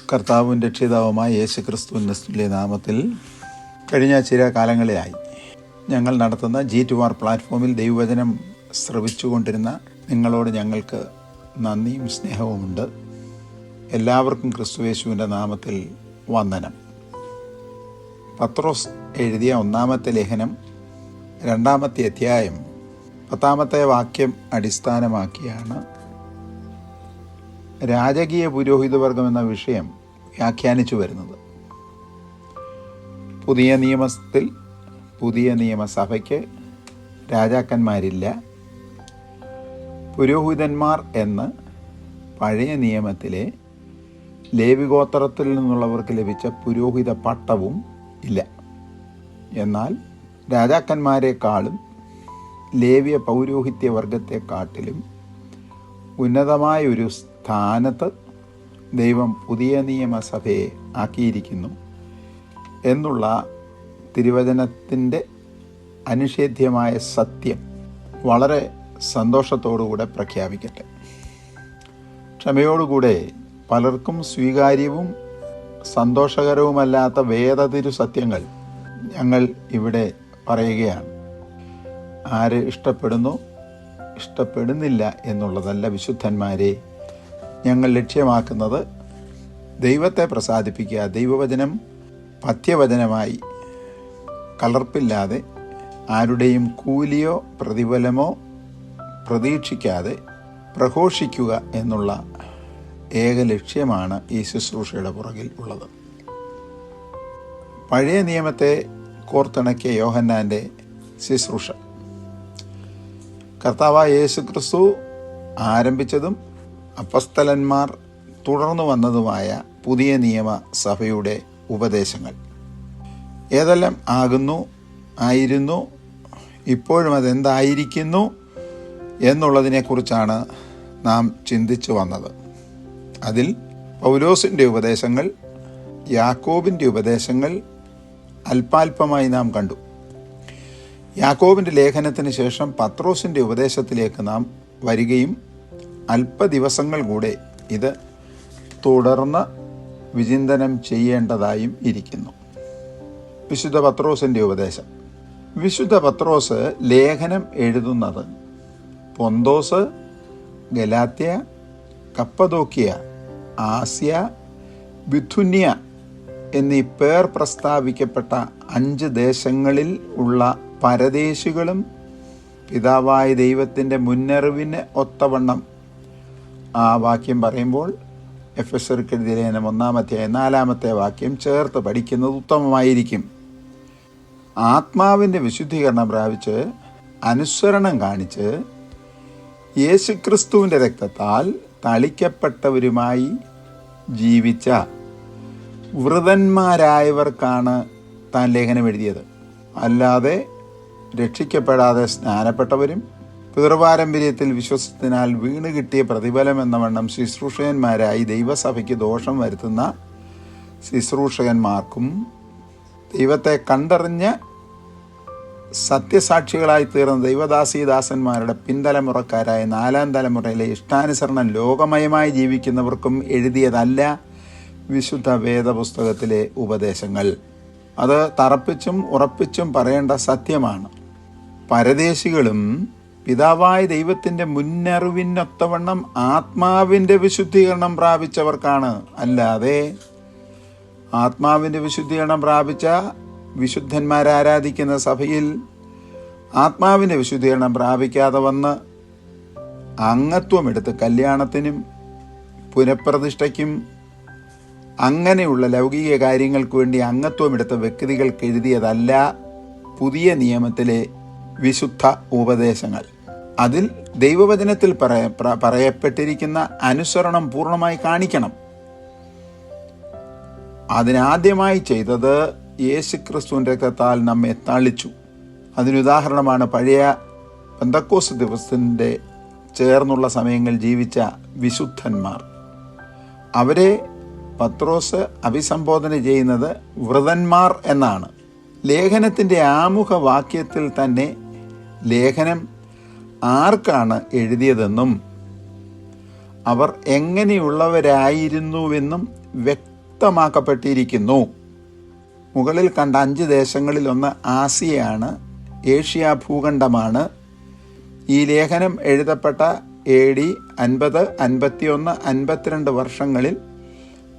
കർത്താവും രക്ഷിതാവുമായ യേശു ക്രിസ്തുവിൻ്റെ തുല്യ നാമത്തിൽ കഴിഞ്ഞ ചില കാലങ്ങളായി ഞങ്ങൾ നടത്തുന്ന G2R പ്ലാറ്റ്ഫോമിൽ ദൈവവചനം ശ്രവിച്ചുകൊണ്ടിരുന്ന നിങ്ങളോട് ഞങ്ങൾക്ക് നന്ദിയും സ്നേഹവുമുണ്ട്. എല്ലാവർക്കും ക്രിസ്തുയേശുവിൻ്റെ നാമത്തിൽ വന്ദനം. പത്രോസ് എഴുതിയ ഒന്നാമത്തെ ലേഖനം 2-ാമത്തെ അധ്യായം 10-ാമത്തെ വാക്യം അടിസ്ഥാനമാക്കിയാണ് രാജകീയ പുരോഹിതവർഗം എന്ന വിഷയം വ്യാഖ്യാനിച്ചു വരുന്നത്. പുതിയ നിയമത്തിൽ പുതിയ നിയമസഭയ്ക്ക് രാജാക്കന്മാരില്ല. പുരോഹിതന്മാർ എന്ന് പഴയ നിയമത്തിലെ ലേവിഗോത്രത്തിൽ നിന്നുള്ളവർക്ക് ലഭിച്ച പുരോഹിത പട്ടവും ഇല്ല. എന്നാൽ രാജാക്കന്മാരെക്കാളും ലേവ്യ പൗരോഹിത്യ വർഗത്തെക്കാട്ടിലും ഉന്നതമായ ഒരു സ്ഥാനത്ത് ദൈവം പുതിയ നിയമസഭയെ ആക്കിയിരിക്കുന്നു എന്നുള്ള തിരുവചനത്തിൻ്റെ അനിഷേധ്യമായ സത്യം വളരെ സന്തോഷത്തോടുകൂടെ പ്രഖ്യാപിക്കട്ടെ. ക്ഷമയോടുകൂടെ പലർക്കും സ്വീകാര്യവും സന്തോഷകരവുമല്ലാത്ത വേദതിരു സത്യങ്ങൾ ഞങ്ങൾ ഇവിടെ പറയുകയാണ്. ആര് ഇഷ്ടപ്പെടുന്നു ഇഷ്ടപ്പെടുന്നില്ല എന്നുള്ളതല്ല വിശുദ്ധന്മാരെ ഞങ്ങൾ ലക്ഷ്യമാക്കുന്നത്. ദൈവത്തെ പ്രസാദിപ്പിക്കുക, ദൈവവചനം പഥ്യവചനമായി കലർപ്പില്ലാതെ ആരുടെയും കൂലിയോ പ്രതിഫലമോ പ്രതീക്ഷിക്കാതെ പ്രഘോഷിക്കുക എന്നുള്ള ഏക ലക്ഷ്യമാണ് ഈ ശുശ്രൂഷയുടെ പുറകിൽ ഉള്ളത്. പഴയ നിയമത്തെ കോർത്തിണക്കിയ യോഹന്നാൻ്റെ ശുശ്രൂഷ കർത്താവായ യേശു ക്രിസ്തു ആരംഭിച്ചതും അപ്പസ്തലന്മാർ തുടർന്നു വന്നതുമായ പുതിയ നിയമ സഭയുടെ ഉപദേശങ്ങൾ ഏതെല്ലാം ആകുന്നു, ആയിരുന്നു, ഇപ്പോഴും അതെന്തായിരിക്കുന്നു എന്നുള്ളതിനെക്കുറിച്ചാണ് നാം ചിന്തിച്ചു വന്നത്. അതിൽ പൗലോസിൻ്റെ ഉപദേശങ്ങൾ, യാക്കോബിൻ്റെ ഉപദേശങ്ങൾ അല്പാൽപമായി നാം കണ്ടു. യാക്കോബിൻ്റെ ലേഖനത്തിന് ശേഷം പത്രോസിൻ്റെ ഉപദേശത്തിലേക്ക് നാം വരികയും അല്പദിവസങ്ങൾ കൂടെ ഇത് തുടർന്ന് വിചിന്തനം ചെയ്യേണ്ടതായും ഇരിക്കുന്നു. വിശുദ്ധ പത്രോസിൻ്റെ ഉപദേശം. വിശുദ്ധ പത്രോസ് ലേഖനം എഴുതുന്നത് പൊന്തോസ്, ഗലാത്യ, കപ്പദോക്യ, ആസ്യ, ബിഥുന്യ എന്നീ പേർ പ്രസ്താവിക്കപ്പെട്ട 5 ദേശങ്ങളിൽ ഉള്ള പരദേശികളും പിതാവായ ദൈവത്തിൻ്റെ മുന്നറിവിന് ഒത്തവണ്ണം. ആ വാക്യം പറയുമ്പോൾ എഫെസ്യർക്ക് എഴുതിയ ലേഖനം 1-ാമത്തെ 4-ാമത്തെ വാക്യം ചേർത്ത് പഠിക്കുന്നത് ഉത്തമമായിരിക്കും. ആത്മാവിൻ്റെ വിശുദ്ധീകരണം പ്രാപിച്ച് അനുസരണം കാണിച്ച് യേശുക്രിസ്തുവിൻ്റെ രക്തത്താൽ തളിക്കപ്പെട്ടവരുമായി ജീവിച്ച വൃതന്മാരായവർക്കാണ് താൻ ലേഖനം എഴുതിയത്. അല്ലാതെ രക്ഷിക്കപ്പെടാതെ സ്നാനപ്പെട്ടവരും പിതൃപാരമ്പര്യത്തിൽ വിശ്വസത്തിനാൽ വീണ് കിട്ടിയ പ്രതിഫലം എന്ന വണ്ണം ശുശ്രൂഷകന്മാരായി ദൈവസഭയ്ക്ക് ദോഷം വരുത്തുന്ന ശുശ്രൂഷകന്മാർക്കും ദൈവത്തെ കണ്ടറിഞ്ഞ് സത്യസാക്ഷികളായി തീർന്ന ദൈവദാസീദാസന്മാരുടെ പിൻതലമുറക്കാരായ 4-ാം തലമുറയിലെ ഇഷ്ടാനുസരണം ലോകമയമായി ജീവിക്കുന്നവർക്കും എഴുതിയതല്ല വിശുദ്ധ വേദപുസ്തകത്തിലെ ഉപദേശങ്ങൾ. അത് തറപ്പിച്ചും ഉറപ്പിച്ചും പറയേണ്ട സത്യമാണ്. പരദേശികളും പിതാവായ ദൈവത്തിൻ്റെ മുന്നറിവിനൊത്തവണ്ണം ആത്മാവിൻ്റെ വിശുദ്ധീകരണം പ്രാപിച്ചവർക്കാണ്. അല്ലാതെ ആത്മാവിൻ്റെ വിശുദ്ധീകരണം പ്രാപിച്ച വിശുദ്ധന്മാരാരാധിക്കുന്ന സഭയിൽ ആത്മാവിൻ്റെ വിശുദ്ധീകരണം പ്രാപിക്കാതെ വന്ന് അംഗത്വമെടുത്ത് കല്യാണത്തിനും പുനഃപ്രതിഷ്ഠയ്ക്കും അങ്ങനെയുള്ള ലൗകിക കാര്യങ്ങൾക്ക് വേണ്ടി അംഗത്വമെടുത്ത വ്യക്തികൾക്ക് എഴുതിയതല്ല പുതിയ നിയമത്തിലെ വിശുദ്ധ ഉപദേശങ്ങൾ. അതിൽ ദൈവവചനത്തിൽ പറയപ്പെട്ടിരിക്കുന്ന അനുസരണം പൂർണ്ണമായി കാണിക്കണം. അതിനാദ്യമായി ചെയ്തത് യേശുക്രിസ്തുവിൻ്റെ രക്തത്താൽ നമ്മെ തളിച്ചു. അതിനുദാഹരണമാണ് പഴയ പെന്തക്കോസ്ത് ദിവസത്തിൻ്റെ ചേർന്നുള്ള സമയങ്ങളിൽ ജീവിച്ച വിശുദ്ധന്മാർ. അവരെ പത്രോസ് അഭിസംബോധന ചെയ്യുന്നത് വൃതന്മാർ എന്നാണ്. ലേഖനത്തിൻ്റെ ആമുഖവാക്യത്തിൽ തന്നെ ലേഖനം ആർക്കാണ് എഴുതിയതെന്നും അവർ എങ്ങനെയുള്ളവരായിരുന്നുവെന്നും വ്യക്തമാക്കപ്പെട്ടിരിക്കുന്നു. മുകളിൽ കണ്ട 5 ദേശങ്ങളിൽ ഒന്ന് ആസിയയാണ്, ഏഷ്യ ഭൂഖണ്ഡമാണ്. ഈ ലേഖനം എഴുതപ്പെട്ട AD 50, 51, 52 വർഷങ്ങളിൽ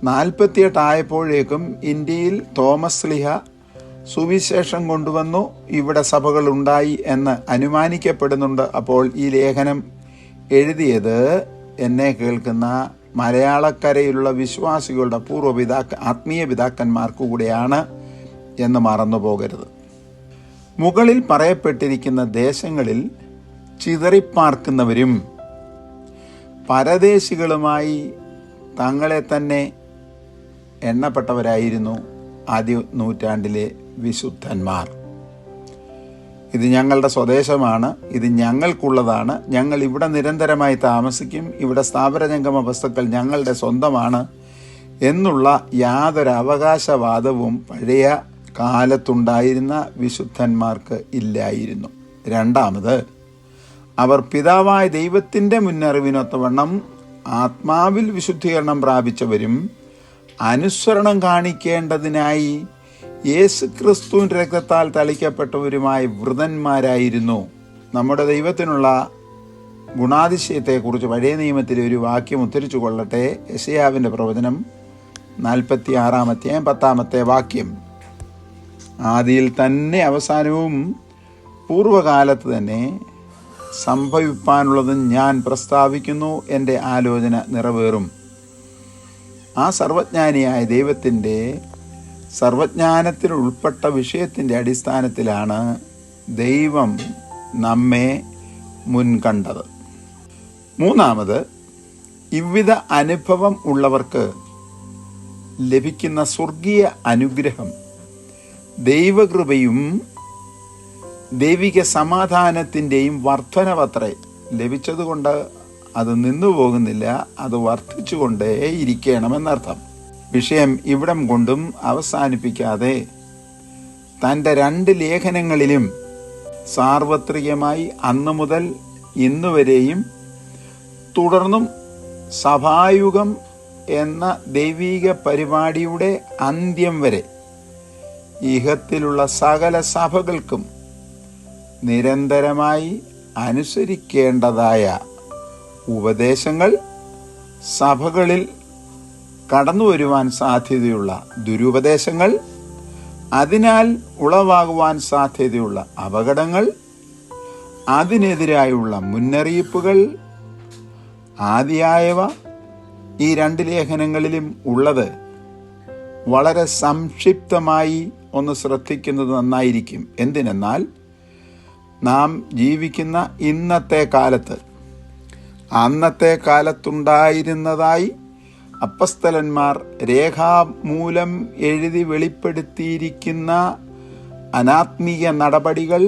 48 ആയപ്പോഴേക്കും ഇന്ത്യയിൽ തോമസ് ശ്ലീഹ സുവിശേഷം കൊണ്ടുവന്നു, ഇവിടെ സഭകൾ ഉണ്ടായി എന്ന് അനുമാനിക്കപ്പെടുന്നുണ്ട്. അപ്പോൾ ഈ ലേഖനം എഴുതിയത് എന്നെ കേൾക്കുന്ന മലയാളക്കരയിലുള്ള വിശ്വാസികളുടെ ആത്മീയ പിതാക്കന്മാർക്ക് കൂടെയാണ് എന്ന് മറന്നു പോകരുത്. മുകളിൽ പറയപ്പെട്ടിരിക്കുന്ന ദേശങ്ങളിൽ ചിതറിപ്പാർക്കുന്നവരും പരദേശികളുമായി തങ്ങളെ തന്നെ എണ്ണപ്പെട്ടവരായിരുന്നു ആദ്യ നൂറ്റാണ്ടിലെ വിശുദ്ധന്മാർ. ഇത് ഞങ്ങളുടെ സ്വദേശമാണ്, ഇത് ഞങ്ങൾക്കുള്ളതാണ്, ഞങ്ങൾ ഇവിടെ നിരന്തരമായി താമസിക്കും, ഇവിടെ സ്ഥാവരജംഗമ വസ്തുക്കൾ ഞങ്ങളുടെ സ്വന്തമാണ് എന്നുള്ള യാതൊരു അവകാശവാദവും പഴയ കാലത്തുണ്ടായിരുന്ന വിശുദ്ധന്മാർക്ക് ഇല്ലായിരുന്നു. രണ്ടാമത്, അവർ പിതാവായ ദൈവത്തിൻ്റെ മുന്നറിവിനൊത്തവണ്ണം ആത്മാവിൽ വിശുദ്ധീകരണം പ്രാപിച്ചവരും അനുസരണം കാണിക്കേണ്ടതിനായി യേശുക്രിസ്തുവിൻ്റെ രക്തത്താൽ തളിക്കപ്പെട്ടവരുമായ വൃതന്മാരായിരുന്നു. നമ്മുടെ ദൈവത്തിനുള്ള ഗുണാതിശയത്തെക്കുറിച്ച് പഴയ നിയമത്തിലെ ഒരു വാക്യം ഉദ്ധരിച്ചു കൊള്ളട്ടെ. യെശയ്യാവിൻ്റെ പ്രവചനം 46 10 വാക്യം. ആദിയിൽ തന്നെ അവസാനവും പൂർവകാലത്ത് തന്നെ സംഭവിപ്പാനുള്ളതും ഞാൻ പ്രസ്താവിക്കുന്നു, എൻ്റെ ആലോചന നിറവേറും. ആ സർവജ്ഞാനിയായ ദൈവത്തിൻ്റെ സർവജ്ഞാനത്തിൽ ഉൾപ്പെട്ട വിഷയത്തിൻ്റെ അടിസ്ഥാനത്തിലാണ് ദൈവം നമ്മെ മുൻകണ്ടത്. മൂന്നാമത്, ഇவ்வித അനുഭവം ഉള്ളവർക്ക് ലഭിക്കുന്ന സ്വർഗീയ അനുഗ്രഹം ദൈവകൃപയും ദൈവിക സമാധാനത്തിൻ്റെയും വർധനവത്രേ. ലഭിച്ചതുകൊണ്ട് അത് നിന്നു പോകുന്നില്ല, അത് വർദ്ധിച്ചുകൊണ്ടേ ഇരിക്കണമെന്നർത്ഥം. വിഷയം ഇവിടം കൊണ്ടും അവസാനിപ്പിക്കാതെ തൻ്റെ 2 ലേഖനങ്ങളിലും സാർവത്രികമായി അന്നു മുതൽ ഇന്നുവരെയും തുടർന്നും സഭായുഗം എന്ന ദൈവീക പരിപാടിയുടെ അന്ത്യം വരെ ഇഹത്തിലുള്ള സകല സഭകൾക്കും നിരന്തരമായി അനുസരിക്കേണ്ടതായ ഉപദേശങ്ങൾ, സഭകളിൽ കടന്നു വരുവാൻ സാധ്യതയുള്ള ദുരുപദേശങ്ങൾ, അതിനാൽ ഉളവാകുവാൻ സാധ്യതയുള്ള അപകടങ്ങൾ, അതിനെതിരായുള്ള മുന്നറിയിപ്പുകൾ ആദിയായവ ഈ 2 ലേഖനങ്ങളിലും ഉള്ളത് വളരെ സംക്ഷിപ്തമായി ഒന്ന് ശ്രദ്ധിക്കുന്നത് നന്നായിരിക്കും. എന്തിനെന്നാൽ നാം ജീവിക്കുന്ന ഇന്നത്തെ കാലത്ത് അന്നത്തെ കാലത്തുണ്ടായിരുന്നതായി അപ്പസ്തലന്മാർ രേഖാമൂലം എഴുതി വെളിപ്പെടുത്തിയിരിക്കുന്ന അനാത്മീയ നടപടികൾ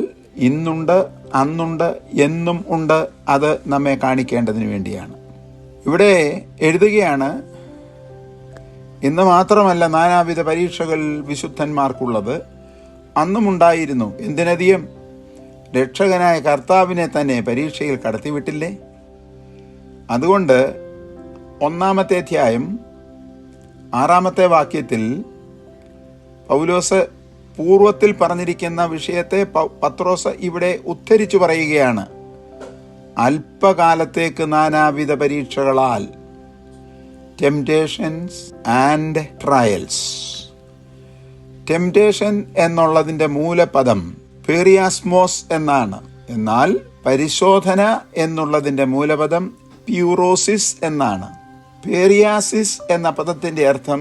ഇന്നുണ്ട്, അന്നുണ്ട്, എന്നും ഉണ്ട്. അത് നമ്മെ കാണിക്കേണ്ടതിന് വേണ്ടിയാണ്. ഇവിടെ എഴുതുകയാണ്, ഇന്ന് മാത്രമല്ല നാനാവിധ പരീക്ഷകൾ വിശുദ്ധന്മാർക്കുള്ളത്, അന്നുമുണ്ടായിരുന്നു. എന്തിനധികം രക്ഷകനായ കർത്താവിനെ തന്നെ പരീക്ഷയിൽ കടത്തിവിട്ടില്ലേ? അതുകൊണ്ട് 1-ാമത്തെ അധ്യായം 6-ാമത്തെ വാക്യത്തിൽ പൗലോസ് പൂർവത്തിൽ പറഞ്ഞിരിക്കുന്ന വിഷയത്തെ പത്രോസ് ഇവിടെ ഉദ്ധരിച്ചു പറയുകയാണ്. അല്പകാലത്തേക്ക് നാനാവിധ പരീക്ഷകളാൽ, ടെംപ്റ്റേഷൻസ് ആൻഡ് ട്രയൽസ്. ടെംപ്റ്റേഷൻ എന്നുള്ളതിൻ്റെ മൂലപദം പെറിയാസ്മോസ് എന്നാണ്. എന്നാൽ പരിശോധന എന്നുള്ളതിൻ്റെ മൂലപദം പ്യൂറോസിസ് എന്നാണ്. പെരിയാസിസ് എന്ന പദത്തിൻ്റെ അർത്ഥം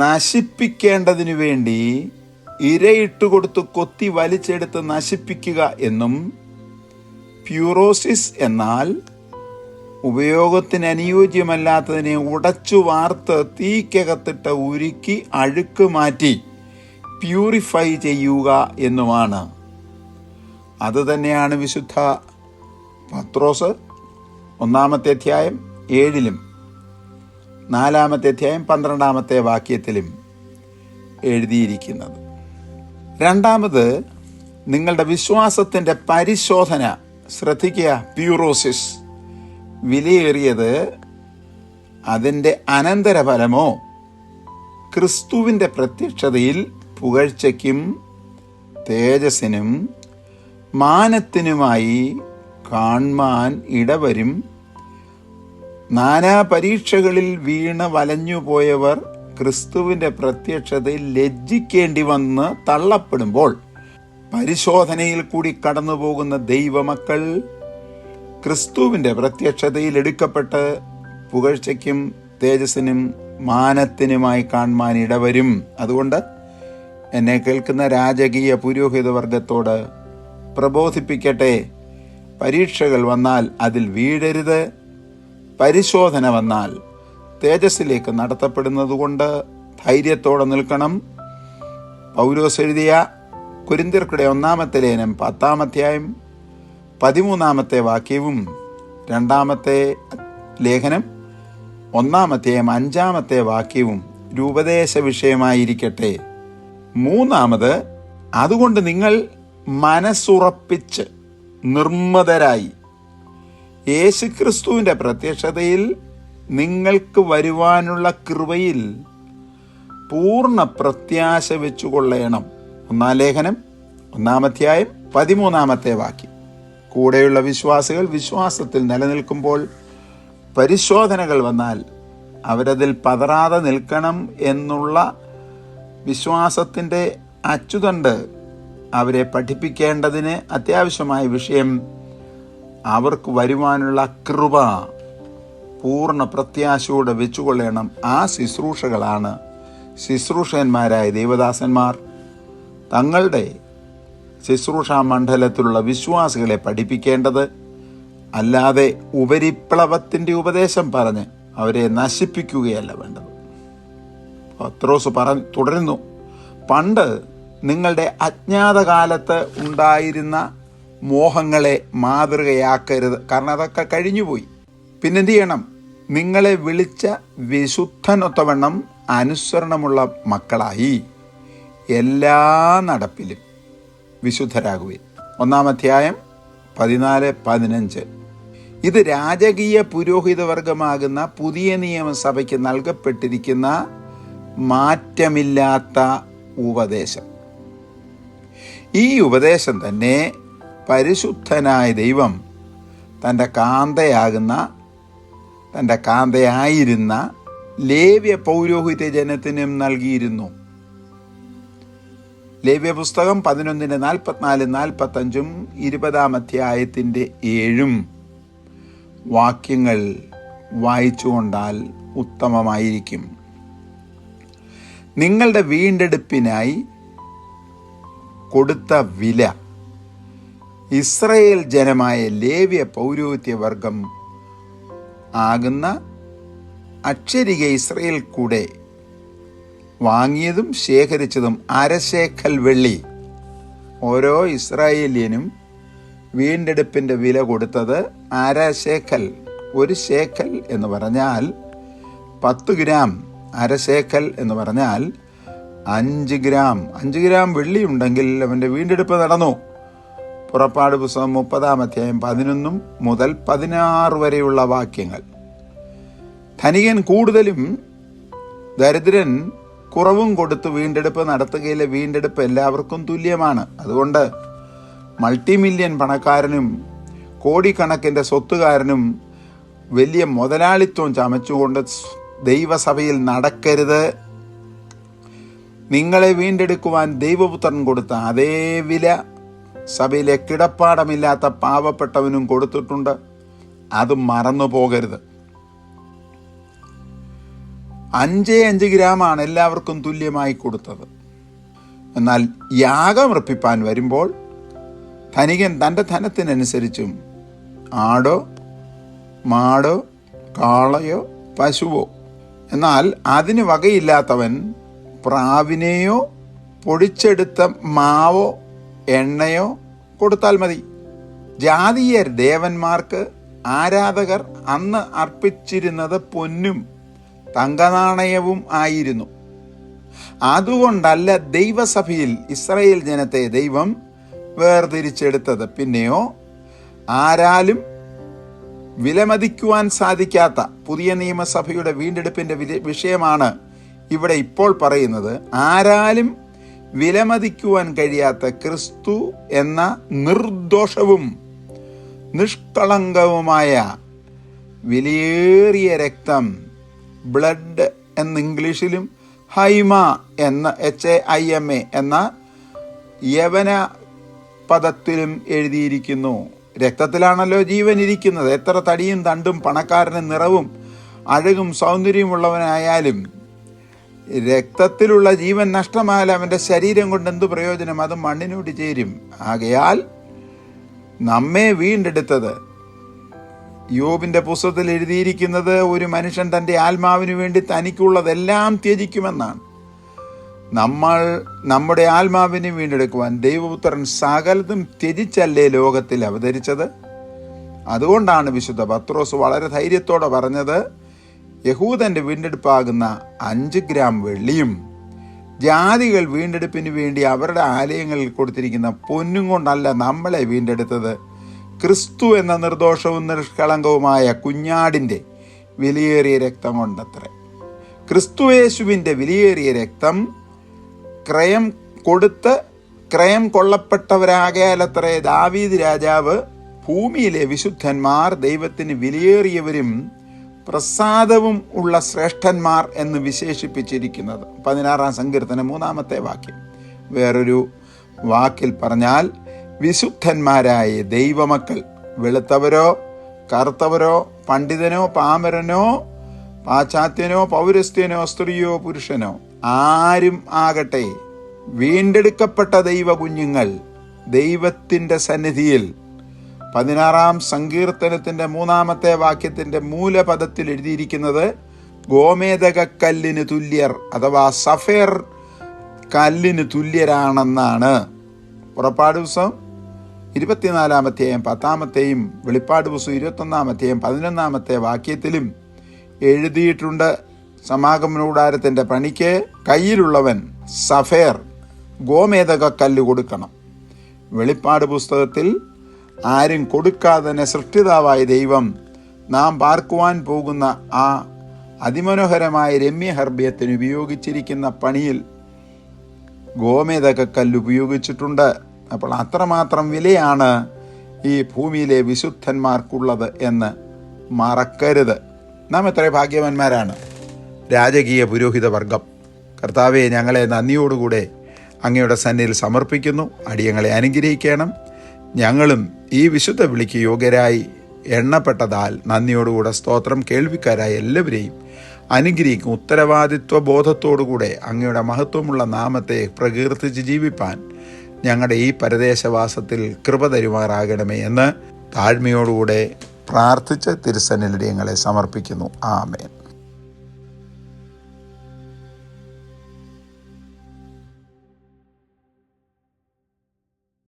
നശിപ്പിക്കേണ്ടതിനു വേണ്ടി ഇരയിട്ടുകൊടുത്ത് കൊത്തി വലിച്ചെടുത്ത് നശിപ്പിക്കുക എന്നും, പ്യൂറോസിസ് എന്നാൽ ഉപയോഗത്തിന് അനുയോജ്യമല്ലാത്തതിനെ ഉടച്ചു വാർത്ത് തീക്കകത്തിട്ട് ഉരുക്കി അഴുക്ക് മാറ്റി പ്യൂരിഫൈ ചെയ്യുക എന്നുമാണ്. അതുതന്നെയാണ് വിശുദ്ധ പത്രോസ് 1-ാമത്തെ അധ്യായം 7-ലും 4-ാമത്തെ അധ്യായം 12-ാമത്തെ വാക്യത്തിലും എഴുതിയിരിക്കുന്നത്. രണ്ടാമത്, നിങ്ങളുടെ വിശ്വാസത്തിൻ്റെ പരിശോധന ശ്രദ്ധിക്കുക. പ്യൂറോസിസ് വിലയേറിയത് അതിൻ്റെ അനന്തരഫലമോ ക്രിസ്തുവിൻ്റെ പ്രത്യക്ഷതയിൽ പുകഴ്ചയ്ക്കും തേജസ്സിനും മാനത്തിനുമായി കാൺമാൻ ഇടവരും. നാനാ പരീക്ഷകളിൽ വീണ് വലഞ്ഞുപോയവർ ക്രിസ്തുവിൻ്റെ പ്രത്യക്ഷതയിൽ ലജ്ജിക്കേണ്ടി വന്ന് തള്ളപ്പെടുമ്പോൾ പരിശോധനയിൽ കൂടി കടന്നുപോകുന്ന ദൈവമക്കൾ ക്രിസ്തുവിൻ്റെ പ്രത്യക്ഷതയിൽ എടുക്കപ്പെട്ട് പുകഴ്ചയ്ക്കും തേജസ്സിനും മാനത്തിനുമായി കാണുവാൻ ഇടവരും. അതുകൊണ്ട് എന്നെ കേൾക്കുന്ന രാജകീയ പുരോഹിത വർഗത്തോട് പ്രബോധിപ്പിക്കട്ടെ, പരീക്ഷകൾ വന്നാൽ അതിൽ വീഴരുത്. പരിശോധന വന്നാൽ തേജസ്സിലേക്ക് നടത്തപ്പെടുന്നതുകൊണ്ട് ധൈര്യത്തോടെ നിൽക്കണം. പൗലോസ് എഴുതിയ കൊരിന്ത്യർക്കുടെ 1-ാമത്തെ ലേഖനം 10-ാം അധ്യായം 13-ാമത്തെ വാക്യവും 2-ാമത്തെ ലേഖനം 1-ാം അധ്യായം 5-ാമത്തെ വാക്യവും ഒരു ഉപദേശ വിഷയമായിരിക്കട്ടെ. 3-ാമത്, അതുകൊണ്ട് നിങ്ങൾ മനസ്സുറപ്പിച്ച് നിർമ്മതരായി യേശുക്രിസ്തുവിൻ്റെ പ്രത്യക്ഷതയിൽ നിങ്ങൾക്ക് വരുവാനുള്ള കൃപയിൽ പൂർണ്ണ പ്രത്യാശ വെച്ചുകൊള്ളണം. 1-ാം ലേഖനം 1-ാം അധ്യായം 13-ാമത്തെ വാക്യം. കൂടെയുള്ള വിശ്വാസികൾ വിശ്വാസത്തിൽ നിലനിൽക്കുമ്പോൾ പരിശോധനകൾ വന്നാൽ അവരതിൽ പതറാതെ നിൽക്കണം എന്നുള്ള വിശ്വാസത്തിൻ്റെ അച്ചുതണ്ട് അവരെ പഠിപ്പിക്കേണ്ടതിന് അത്യാവശ്യമായ വിഷയം അവർക്ക് വരുവാനുള്ള കൃപ പൂർണ്ണ പ്രത്യാശയോടെ വെച്ചുകൊള്ളണം. ആ ശുശ്രൂഷകളാണ് ശുശ്രൂഷകന്മാരായ ദൈവദാസന്മാർ തങ്ങളുടെ ശുശ്രൂഷാ മണ്ഡലത്തിലുള്ള വിശ്വാസികളെ പഠിപ്പിക്കേണ്ടത്. അല്ലാതെ ഉപരിപ്ലവത്തിൻ്റെ ഉപദേശം പറഞ്ഞ് അവരെ നശിപ്പിക്കുകയല്ല വേണ്ടത്. പത്രോസ് തുടരുന്നു, പണ്ട് നിങ്ങളുടെ അജ്ഞാതകാലത്ത് ഉണ്ടായിരുന്ന മോഹങ്ങളെ മാതൃകയാക്കരുത്. കാരണം അതൊക്കെ കഴിഞ്ഞുപോയി. പിന്നെന്ത് ചെയ്യണം? നിങ്ങളെ വിളിച്ച വിശുദ്ധനൊത്തവണ്ണം അനുസരണമുള്ള മക്കളായി എല്ലാ നടപ്പിലും വിശുദ്ധരാകുവിൻ. 1-ാം അധ്യായം 14-15. ഇത് രാജകീയ പുരോഹിതവർഗമാകുന്ന പുതിയ നിയമസഭയ്ക്ക് നൽകപ്പെട്ടിരിക്കുന്ന മാറ്റമില്ലാത്ത ഉപദേശം. ഈ ഉപദേശം തന്നെ പരിശുദ്ധനായ ദൈവം തൻ്റെ കാന്തയായിരുന്ന ലേവ്യ പൗരോഹിത്യ ജനത്തിനും നൽകിയിരുന്നു. ലേവ്യ പുസ്തകം 11:44-45 20-ാം അധ്യായത്തിൻ്റെ 7 വാക്യങ്ങൾ വായിച്ചുകൊണ്ടാൽ ഉത്തമമായിരിക്കും. നിങ്ങളുടെ വീണ്ടെടുപ്പിനായി കൊടുത്ത വില ഇസ്രായേൽ ജനമായ ലേവ്യ പൗരോഹിത്യവർഗം ആകുന്ന അക്ഷരിക ഇസ്രായേൽ കൂടെ വാങ്ങിയതും ശേഖരിച്ചതും 1/2 ശേക്കൽ വെള്ളി. ഓരോ ഇസ്രായേലിയനും വീണ്ടെടുപ്പിൻ്റെ വില കൊടുത്തത് 1/2 ശേക്കൽ. 1 ശേക്കൽ എന്ന് പറഞ്ഞാൽ 10 ഗ്രാം. 1/2 ശേക്കൽ എന്ന് പറഞ്ഞാൽ 5 ഗ്രാം. 5 ഗ്രാം വെള്ളി ഉണ്ടെങ്കിൽ അവൻ്റെ വീണ്ടെടുപ്പ് നടന്നു. പുറപ്പാട് പുസ്തകം 30-ാം അധ്യായം 11 മുതൽ 16 വരെയുള്ള വാക്യങ്ങൾ. ധനികൻ കൂടുതലും ദരിദ്രൻ കുറവും കൊടുത്ത് വീണ്ടെടുപ്പ് നടത്തുകയിലെ വീണ്ടെടുപ്പ് എല്ലാവർക്കും തുല്യമാണ്. അതുകൊണ്ട് മൾട്ടിമില്യൺ പണക്കാരനും കോടിക്കണക്കിൻ്റെ സ്വത്തുകാരനും വലിയ മുതലാളിത്വം ചമച്ചുകൊണ്ട് ദൈവസഭയിൽ നടക്കരുത്. നിങ്ങളെ വീണ്ടെടുക്കുവാൻ ദൈവപുത്രൻ കൊടുത്ത അതേ വില സഭയിലെ കിടപ്പാടമില്ലാത്ത പാവപ്പെട്ടവനും കൊടുത്തിട്ടുണ്ട്. അത് മറന്നു പോകരുത്. 5 ഗ്രാമാണ് എല്ലാവർക്കും തുല്യമായി കൊടുത്തത്. എന്നാൽ യാഗമർപ്പിപ്പാൻ വരുമ്പോൾ ധനികൻ തൻ്റെ ധനത്തിനനുസരിച്ചും ആടോ മാടോ കാളയോ പശുവോ, എന്നാൽ അതിന് വകയില്ലാത്തവൻ പ്രാവിനെയോ പൊടിച്ചെടുത്ത മാവോ എണ്ണയോ കൊടുത്താൽ മതി. ജാതീയ ദേവന്മാർക്ക് ആരാധകർ അന്ന് അർപ്പിച്ചിരുന്നത് പൊന്നും തങ്കനാണയവും ആയിരുന്നു. അതുകൊണ്ടല്ല ദൈവസഭയിൽ ഇസ്രായേൽ ജനത്തെ ദൈവം വേർതിരിച്ചെടുത്തത്. പിന്നെയോ ആരാലും വിലമതിക്കുവാൻ സാധിക്കാത്ത പുതിയ നിയമസഭയുടെ വീണ്ടെടുപ്പിൻ്റെ വിഷയമാണ് ഇവിടെ ഇപ്പോൾ പറയുന്നത് ആരാലും വിലമതിക്കുവാൻ കഴിയാത്ത ക്രിസ്തു എന്ന നിർദോഷവും നിഷ്കളങ്കവുമായ വിലയേറിയ രക്തം, ബ്ലഡ് എന്ന ഇംഗ്ലീഷിലും ഹൈമ എന്ന HAIMA എന്ന യവന പദത്തിലും എഴുതിയിരിക്കുന്നു. രക്തത്തിലാണല്ലോ ജീവൻ ഇരിക്കുന്നത്. എത്ര തടിയും തണ്ടും പണക്കാരന് നിറവും അഴകും സൗന്ദര്യമുള്ളവനായാലും രക്തത്തിലുള്ള ജീവൻ നഷ്ടമായാൽ അവൻ്റെ ശരീരം കൊണ്ട് എന്ത് പ്രയോജനം? അത് മണ്ണിനോട് ചേരും. ആകയാൽ നമ്മെ വീണ്ടെടുത്തത്, യോബിൻ്റെ പുസ്തകത്തിൽ എഴുതിയിരിക്കുന്നത്, ഒരു മനുഷ്യൻ തൻ്റെ ആത്മാവിന് വേണ്ടി തനിക്കുള്ളതെല്ലാം ത്യജിക്കുമെന്നാണ്. നമ്മുടെ ആത്മാവിനെ വീണ്ടെടുക്കുവാൻ ദൈവപുത്രൻ സകലതും ത്യജിച്ചല്ലേ ലോകത്തിൽ അവതരിച്ചത്. അതുകൊണ്ടാണ് വിശുദ്ധ പത്രോസ് വളരെ ധൈര്യത്തോടെ പറഞ്ഞത്, യഹൂദൻ്റെ വീണ്ടെടുപ്പാകുന്ന 5 ഗ്രാം വെള്ളിയും ജാതികൾ വീണ്ടെടുപ്പിന് വേണ്ടി അവരുടെ ആലയങ്ങളിൽ കൊടുത്തിരിക്കുന്ന പൊന്നും കൊണ്ടല്ല നമ്മളെ വീണ്ടെടുത്തത്, ക്രിസ്തു എന്ന നിർദോഷവും നിഷ്കളങ്കവുമായ കുഞ്ഞാടിൻ്റെ വിലയേറിയ രക്തം കൊണ്ടത്രേ. ക്രിസ്തുയേശുവിൻ്റെ വിലയേറിയ രക്തം ക്രയം കൊള്ളപ്പെട്ടവരാകയാലത്രേ ദാവീദ് രാജാവ് ഭൂമിയിലെ വിശുദ്ധന്മാർ ദൈവത്തിന് വിലയേറിയവരും പ്രസാദവും ഉള്ള ശ്രേഷ്ഠന്മാർ എന്ന് വിശേഷിപ്പിച്ചിരിക്കുന്നത്. 16-ാം സങ്കീർത്തനം 3-ാമത്തെ വാക്യം. വേറൊരു വാക്കിൽ പറഞ്ഞാൽ, വിശുദ്ധന്മാരായ ദൈവമക്കൾ, വെളുത്തവരോ കറുത്തവരോ പണ്ഡിതനോ പാമരനോ പാശ്ചാത്യനോ പൗരസ്ത്യനോ സ്ത്രീയോ പുരുഷനോ ആരും ആകട്ടെ, വീണ്ടെടുക്കപ്പെട്ട ദൈവ കുഞ്ഞുങ്ങൾ ദൈവത്തിൻ്റെ സന്നിധിയിൽ 16-ാം സങ്കീർത്തനത്തിൻ്റെ 3-ാമത്തെ വാക്യത്തിൻ്റെ മൂലപദത്തിൽ എഴുതിയിരിക്കുന്നത് ഗോമേദകക്കല്ലിന് തുല്യർ അഥവാ സഫേർ കല്ലിന് തുല്യരാണെന്നാണ്. പുറപ്പാട് പുസ്തകം 24-ാമത്തെ 10-ാമത്തെയും വെളിപ്പാട് പുസ്തകം 21-ാമത്തെ 11-ാമത്തെ വാക്യത്തിലും എഴുതിയിട്ടുണ്ട്. സമാഗമന കൂടാരത്തിൻ്റെ പണിക്ക് കയ്യിലുള്ളവൻ സഫേർ ഗോമേദകക്കല്ല് കൊടുക്കണം. വെളിപ്പാട് പുസ്തകത്തിൽ ആരും കൊടുക്കാതെ തന്നെ സൃഷ്ടിതാവായ ദൈവം നാം പാർക്കുവാൻ പോകുന്ന ആ അതിമനോഹരമായ രമ്യഹർബ്യത്തിന് ഉപയോഗിച്ചിരിക്കുന്ന പണിയിൽ ഗോമേദകക്കല്ല് ഉപയോഗിച്ചിട്ടുണ്ട്. അപ്പോൾ അത്രമാത്രം വിലയാണ് ഈ ഭൂമിയിലെ വിശുദ്ധന്മാർക്കുള്ളത് എന്ന് മറക്കരുത്. നാം എത്ര ഭാഗ്യവാന്മാരാണ്, രാജകീയ പുരോഹിത വർഗം. കർത്താവെ, ഞങ്ങളെ നന്ദിയോടുകൂടെ അങ്ങയുടെ സന്നിധിയിൽ സമർപ്പിക്കുന്നു. അടിയങ്ങളെ അനുഗ്രഹിക്കണം. ഞങ്ങളും ഈ വിശുദ്ധ വിളിക്ക് യോഗ്യരായി എണ്ണപ്പെട്ടതാൽ നന്ദിയോടുകൂടെ സ്തോത്രം. കേൾവിക്കാരായ എല്ലാവരെയും അനുഗ്രഹിക്കും. ഉത്തരവാദിത്വ ബോധത്തോടുകൂടെ അങ്ങയുടെ മഹത്വമുള്ള നാമത്തെ പ്രകീർത്തിച്ച് ജീവിപ്പാൻ ഞങ്ങളുടെ ഈ പരദേശവാസത്തിൽ കൃപ തരുമാറാകണമേ എന്ന് താഴ്മയോടുകൂടെ പ്രാർത്ഥിച്ച് തിരുസന്നിധിയിൽ ഞങ്ങളെ സമർപ്പിക്കുന്നു. ആമേൻ.